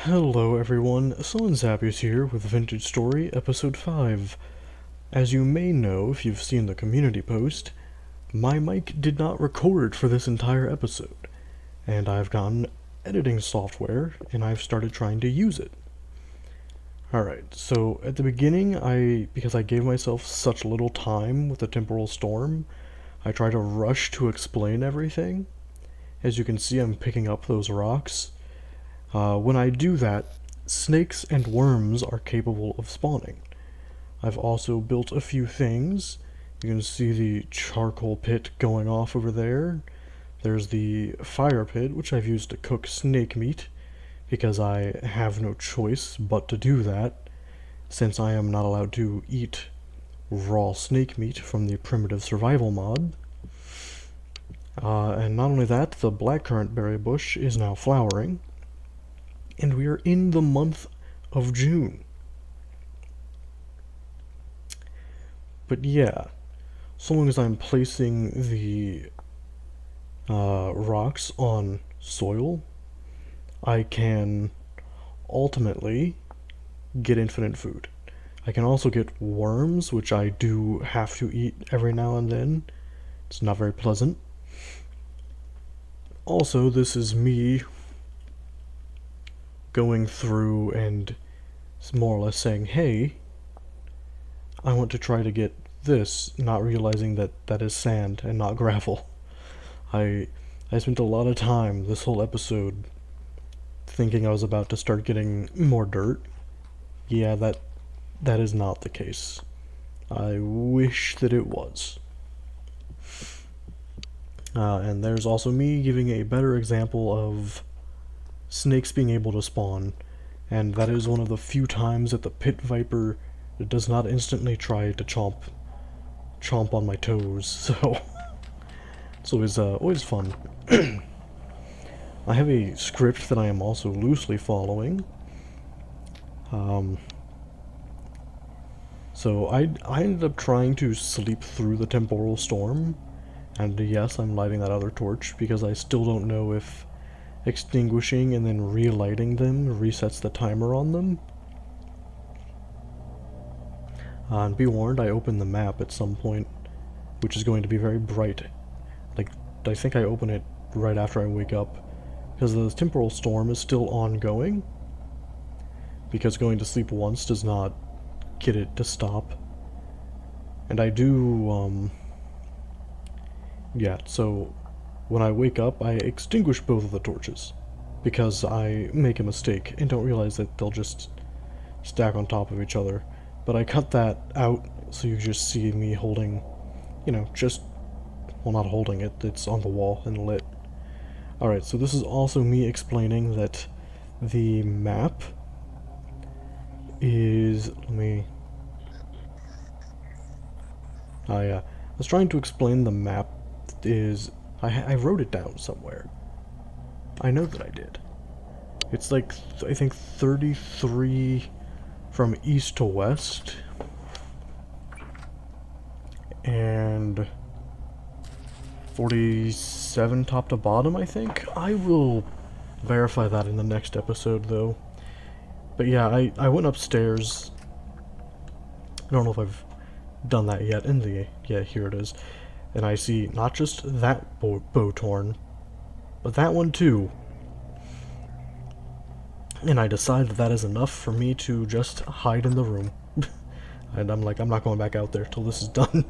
Hello everyone, Zappy's here with Vintage Story Episode 5. As you may know if you've seen the community post, my mic did not record for this entire episode, and I've gotten editing software and I've started trying to use it. Alright, so at the beginning, because I gave myself such little time with the temporal storm, I tried to rush to explain everything. As you can see, I'm picking up those rocks. When I do that, snakes and worms are capable of spawning. I've also built a few things. You can see the charcoal pit going off over there. There's the fire pit, which I've used to cook snake meat, because I have no choice but to do that, since I am not allowed to eat raw snake meat from the Primite Survival mod. And not only that, the blackcurrant berry bush is now flowering. And we are in the month of June. But yeah, so long as I'm placing the rocks on soil, I can ultimately get infinite food. I can also get worms, which I do have to eat every now and then. It's not very pleasant. Also, this is me going through and more or less saying, hey, I want to try to get this, not realizing that that is sand and not gravel. I spent a lot of time this whole episode thinking I was about to start getting more dirt. Yeah, that is not the case. I wish that it was. And there's also me giving a better example of snakes being able to spawn, and that is one of the few times that the pit viper does not instantly try to chomp on my toes, so it's always fun. I have a script that I am also loosely following. So I ended up trying to sleep through the temporal storm, and yes, I'm lighting that other torch because I still don't know if extinguishing and then relighting them resets the timer on them. And be warned, I open the map at some point, which is going to be very bright. Like, I think I open it right after I wake up, because the temporal storm is still ongoing, because going to sleep once does not get it to stop. And I do, yeah, so when I wake up, I extinguish both of the torches, because I make a mistake and don't realize that they'll just stack on top of each other. But I cut that out, so you just see me holding, well, not holding it, it's on the wall and lit. Alright, so this is also me explaining that the map is, I was trying to explain the map is, I wrote it down somewhere. I know that I did. It's like, I think 33 from east to west, and 47 top to bottom, I think. I will verify that in the next episode, though. But yeah, I went upstairs. I don't know if I've done that yet in the, yeah, here it is. And I see not just that bow torn, but that one too. And I decide that is enough for me to just hide in the room. And I'm like, I'm not going back out there till this is done.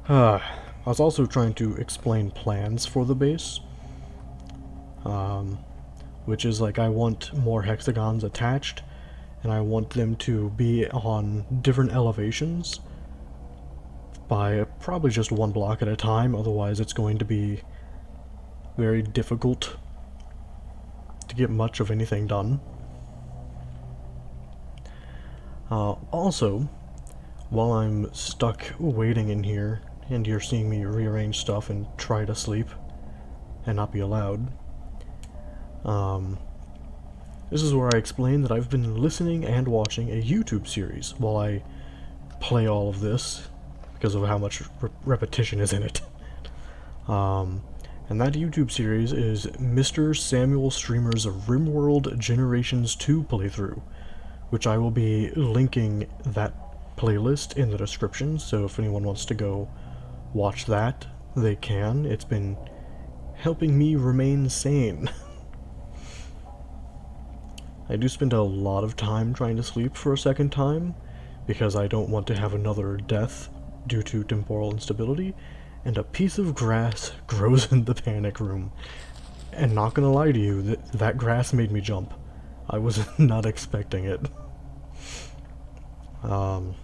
I was also trying to explain plans for the base. Which is like, I want more hexagons attached, and I want them to be on different elevations by probably just one block at a time, otherwise it's going to be very difficult to get much of anything done. Also, while I'm stuck waiting in here, and you're seeing me rearrange stuff and try to sleep, and not be allowed, this is where I explain that I've been listening and watching a YouTube series while I play all of this, because of how much repetition is in it. And that YouTube series is Mr. Samuel Streamer's RimWorld Generations 2 playthrough, which I will be linking that playlist in the description, so if anyone wants to go watch that, they can. It's been helping me remain sane. I do spend a lot of time trying to sleep for a second time, because I don't want to have another death due to temporal instability, and a piece of grass grows in the panic room. And not gonna lie to you, that grass made me jump. I was not expecting it. And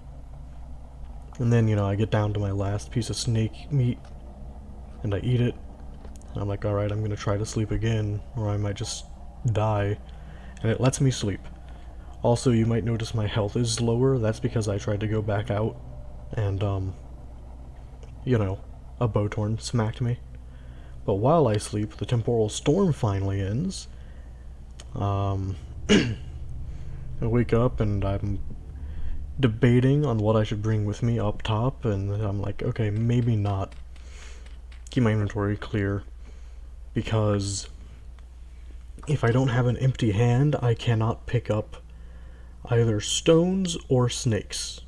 then, you know, I get down to my last piece of snake meat, and I eat it, and I'm like, alright, I'm gonna try to sleep again, or I might just die. And it lets me sleep. Also, you might notice my health is lower. That's because I tried to go back out, and, you know, a bowtorn smacked me. But while I sleep, the temporal storm finally ends. I wake up, and I'm debating on what I should bring with me up top, and I'm like, okay, maybe not. Keep my inventory clear, because if I don't have an empty hand, I cannot pick up either stones or snakes.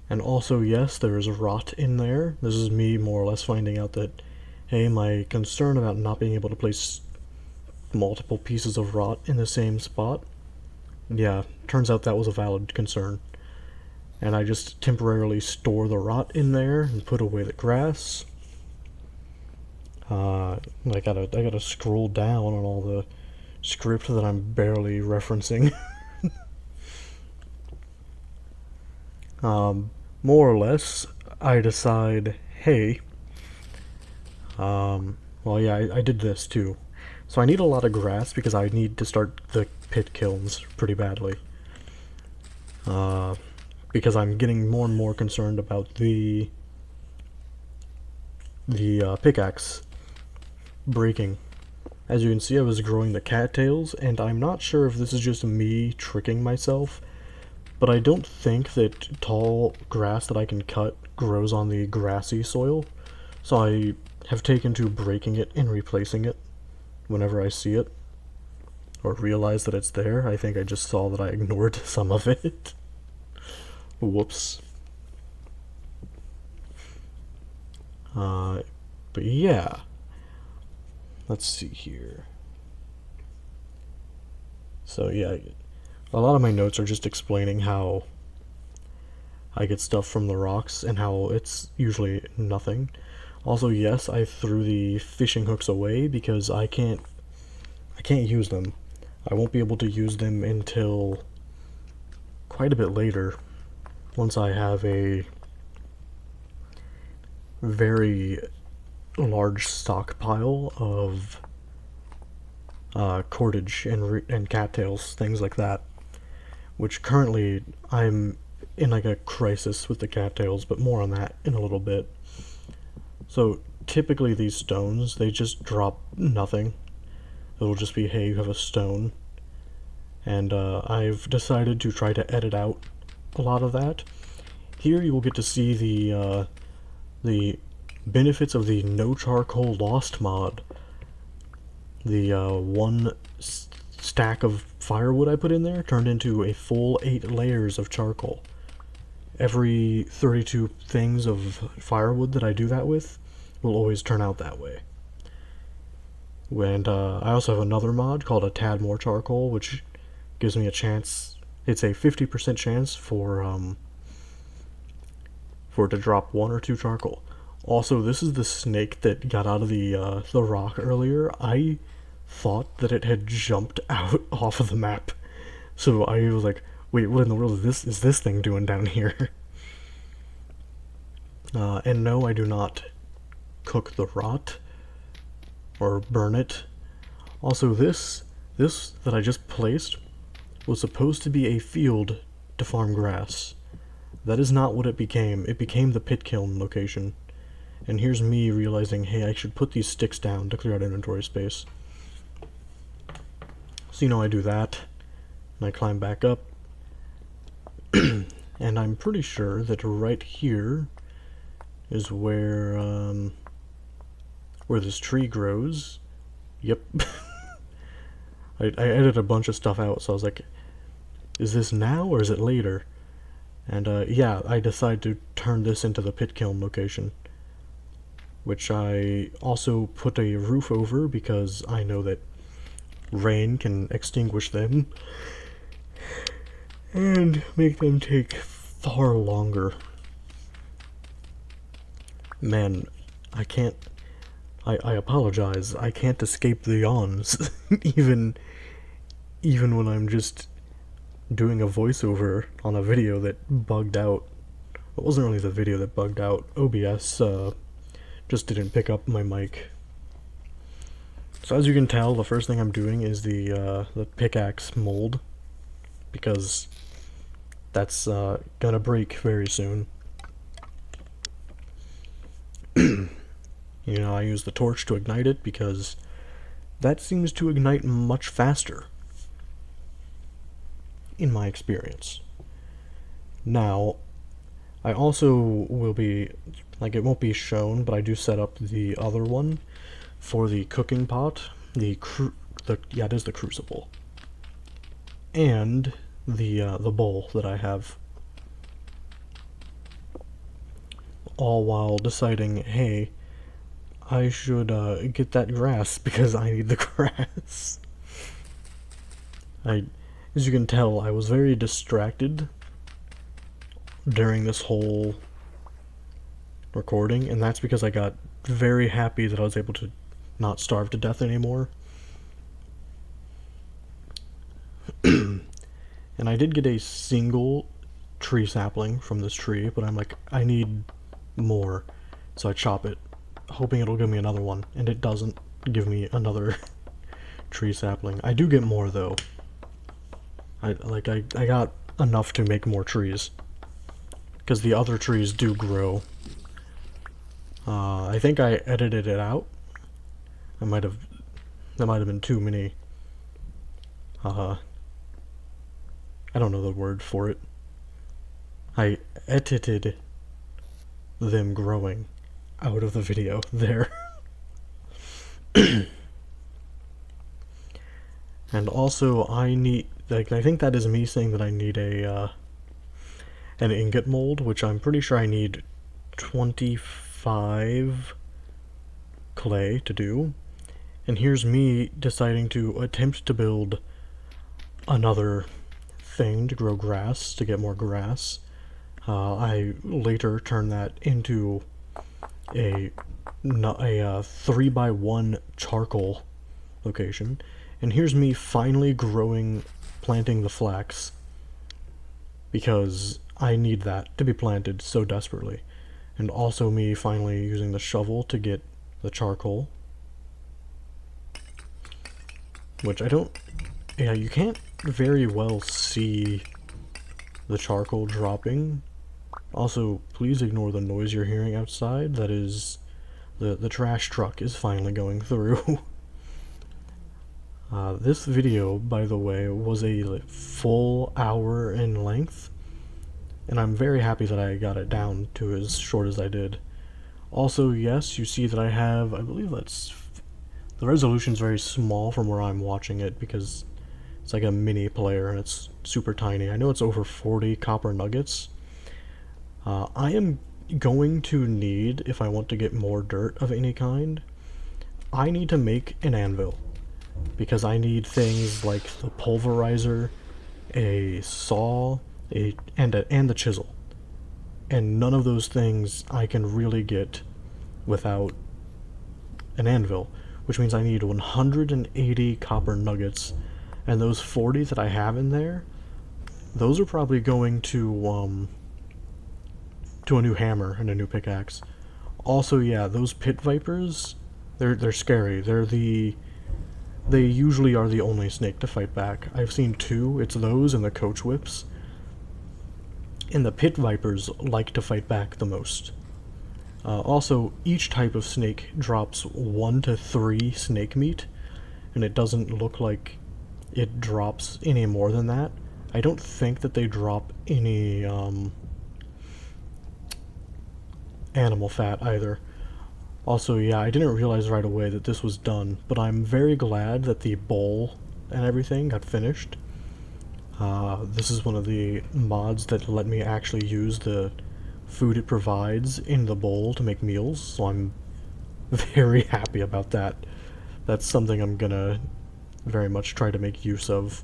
And also, yes, there is rot in there. This is me more or less finding out that, hey, my concern about not being able to place multiple pieces of rot in the same spot, yeah, turns out that was a valid concern. And I just temporarily store the rot in there and put away the grass. I gotta scroll down on all the script that I'm barely referencing. More or less, I decide, hey, well, yeah, I did this too. So I need a lot of grass because I need to start the pit kilns pretty badly. Because I'm getting more and more concerned about the pickaxe breaking. As you can see, I was growing the cattails, and I'm not sure if this is just me tricking myself, but I don't think that tall grass that I can cut grows on the grassy soil, so I have taken to breaking it and replacing it whenever I see it, or realize that it's there. I think I just saw that I ignored some of it. Whoops. But yeah. Let's see here. So yeah, a lot of my notes are just explaining how I get stuff from the rocks and how it's usually nothing. Also, yes, I threw the fishing hooks away because I can't use them. I won't be able to use them until quite a bit later, once I have a very large stockpile of cordage and cattails, things like that. Which currently I'm in like a crisis with the cattails, but more on that in a little bit. So typically these stones, they just drop nothing. It'll just be, hey, you have a stone. And I've decided to try to edit out a lot of that. Here you will get to see the benefits of the No Charcoal Lost mod. The one stack of firewood I put in there turned into a full 8 layers of charcoal. Every 32 things of firewood that I do that with will always turn out that way. And I also have another mod called a Tad More Charcoal, which gives me a chance. It's a 50% chance for it to drop 1 or 2 charcoal. Also, this is the snake that got out of the rock earlier. I thought that it had jumped out off of the map, so I was like, "Wait, what in the world is this thing doing down here?" And no, I do not cook the rot or burn it. Also, this that I just placed was supposed to be a field to farm grass. That is not what it became. It became the pit kiln location. And here's me realizing, hey, I should put these sticks down to clear out inventory space. So, you know, I do that, and I climb back up, and I'm pretty sure that right here is where where this tree grows. Yep. I edited a bunch of stuff out, so I was like, is this now or is it later? And yeah, I decided to turn this into the pit kiln location, which I also put a roof over because I know that rain can extinguish them and make them take far longer. Man, I can't... I apologize, I can't escape the yawns, even when I'm just doing a voiceover on a video that bugged out. It wasn't really the video that bugged out, OBS just didn't pick up my mic. So as you can tell, the first thing I'm doing is the pickaxe mold, because that's gonna break very soon. You know, I use the torch to ignite it because that seems to ignite much faster, in my experience. Now, I also will be, like, it won't be shown, but I do set up the other one for the cooking pot, yeah, it is the crucible, and the bowl that I have, all while deciding, hey, I should get that grass because I need the grass. As you can tell, I was very distracted during this whole recording, and that's because I got very happy that I was able to not starve to death anymore. And I did get a single tree sapling from this tree, but I'm like, I need more, so I chop it, hoping it'll give me another one, and it doesn't give me another tree sapling. I do get more though. I got enough to make more trees, because the other trees do grow. I think I edited it out. That might have been too many. I don't know the word for it. I edited them growing out of the video there. And also I need, like, I think that is me saying that I need an ingot mold, which I'm pretty sure I need 25 clay to do. And here's me deciding to attempt to build another thing to grow grass, to get more grass. I later turned that into a 3x1 charcoal location. And here's me finally planting the flax, because I need that to be planted so desperately. And also me finally using the shovel to get the charcoal, which yeah, you can't very well see the charcoal dropping. Also, please ignore the noise you're hearing outside. That is, the trash truck is finally going through. This video, by the way, was a full hour in length, and I'm very happy that I got it down to as short as I did. Also, yes, you see that I have, I believe the resolution's very small from where I'm watching it, because it's like a mini player and it's super tiny. I know it's over 40 copper nuggets. I am going to need, if I want to get more dirt of any kind, I need to make an anvil, because I need things like the pulverizer, a saw, and the chisel. And none of those things I can really get without an anvil, which means I need 180 copper nuggets, and those 40 that I have in there, those are probably going to a new hammer and a new pickaxe. Also, yeah, those pit vipers, they're scary. They usually are the only snake to fight back. I've seen two. It's those and the coach whips. And the pit vipers like to fight back the most. Also, each type of snake drops 1 to 3 snake meat, and it doesn't look like it drops any more than that. I don't think that they drop any animal fat either. Also, yeah, I didn't realize right away that this was done, but I'm very glad that the bowl and everything got finished. This is one of the mods that let me actually use the food it provides in the bowl to make meals, so I'm very happy about that. That's something I'm gonna very much try to make use of.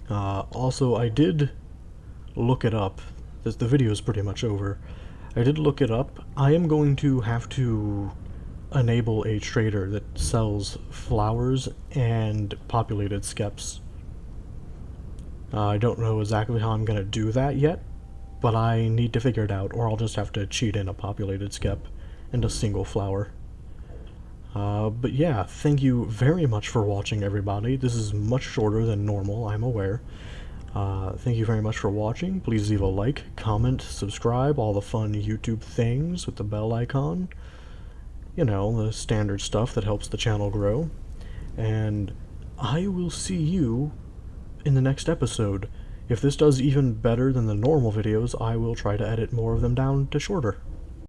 Also, I did look it up. The video is pretty much over. I did look it up. I am going to have to enable a trader that sells flowers and populated skeps. I don't know exactly how I'm going to do that yet, but I need to figure it out, or I'll just have to cheat in a populated skep and a single flower. But yeah, thank you very much for watching, everybody. This is much shorter than normal, I'm aware. Thank you very much for watching. Please leave a like, comment, subscribe, all the fun YouTube things with the bell icon. You know, the standard stuff that helps the channel grow. And I will see you in the next episode. If this does even better than the normal videos, I will try to edit more of them down to shorter.